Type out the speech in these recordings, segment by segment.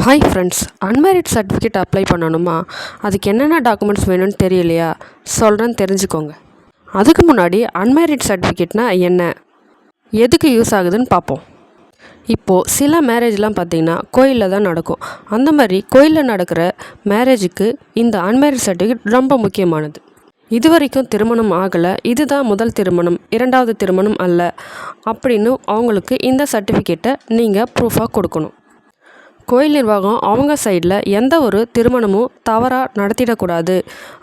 Hi friends, unmarried certificate apply பண்ணணுமா? அதுக்கு என்னென்ன டாக்குமெண்ட்ஸ் வேணும்னு தெரியலையா? சொல்கிறேன்னு தெரிஞ்சுக்கோங்க. அதுக்கு முன்னாடி அன்மேரிட் சர்டிஃபிகேட்னா என்ன, எதுக்கு யூஸ் ஆகுதுன்னு பார்ப்போம். இப்போது சில மேரேஜ்லாம் பார்த்திங்கன்னா கோயிலில் தான் நடக்கும். அந்த மாதிரி கோயிலில் நடக்கிற மேரேஜுக்கு இந்த அன்மேரிட் சர்டிஃபிகேட் ரொம்ப முக்கியமானது. இது வரைக்கும் திருமணம் ஆகலை, இதுதான் முதல் திருமணம், இரண்டாவது திருமணம் அல்ல அப்படின்னு அவங்களுக்கு இந்த சர்டிஃபிகேட்டை நீங்கள் ப்ரூஃபாக கொடுக்கணும். கோயில் நிர்வாகம் அவங்க சைடில் எந்த ஒரு திருமணமும் தவறாக நடத்திடக்கூடாது,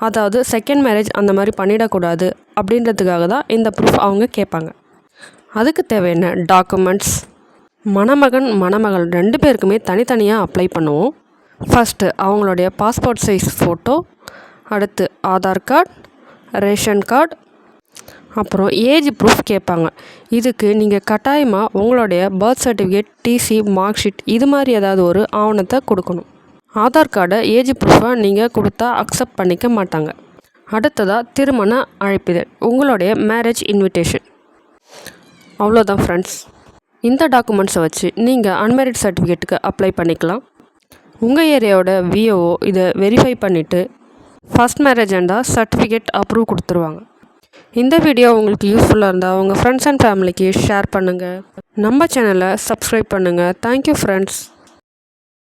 அதாவது செகண்ட் மேரேஜ் அந்த மாதிரி பண்ணிடக்கூடாது அப்படின்றதுக்காக தான் இந்த ப்ரூஃப் அவங்க கேட்பாங்க. அதுக்கு தேவையான டாக்குமெண்ட்ஸ் மணமகன் மணமகள் 2 பேருக்குமே தனித்தனியாக அப்ளை பண்ணுவோம். ஃபஸ்ட்டு அவங்களுடைய பாஸ்போர்ட் சைஸ் ஃபோட்டோ, அடுத்து ஆதார் கார்டு, ரேஷன் கார்டு, அப்புறம் ஏஜ் ப்ரூஃப் கேட்பாங்க. இதுக்கு நீங்கள் கட்டாயமாக உங்களுடைய birth certificate, TC, mark sheet இது மாதிரி ஏதாவது ஒரு ஆவணத்தை கொடுக்கணும். ஆதார் கார்டை ஏஜ் ப்ரூஃபாக நீங்கள் கொடுத்தா அக்செப்ட் பண்ணிக்க மாட்டாங்க. அடுத்ததாக திருமண அழைப்பிதழ், உங்களுடைய மேரேஜ் இன்விடேஷன். அவ்வளோதான் ஃப்ரெண்ட்ஸ். இந்த டாக்குமெண்ட்ஸை வச்சு நீங்கள் அன்மேரிட் சர்டிஃபிகேட்டுக்கு அப்ளை பண்ணிக்கலாம். உங்கள் ஏரியாவோட விஓஓ இதை வெரிஃபை பண்ணிவிட்டு ஃபஸ்ட் மேரேஜ் இருந்தால் சர்டிஃபிகேட் அப்ரூவ் கொடுத்துருவாங்க. இந்த வீடியோ உங்களுக்கு யூஸ்ஃபுல்லாக இருந்தால் உங்கள் ஃப்ரெண்ட்ஸ் அண்ட் ஃபேமிலிக்கு ஷேர் பண்ணுங்கள். நம்ம சேனலை சப்ஸ்கிரைப் பண்ணுங்கள். Thank you friends.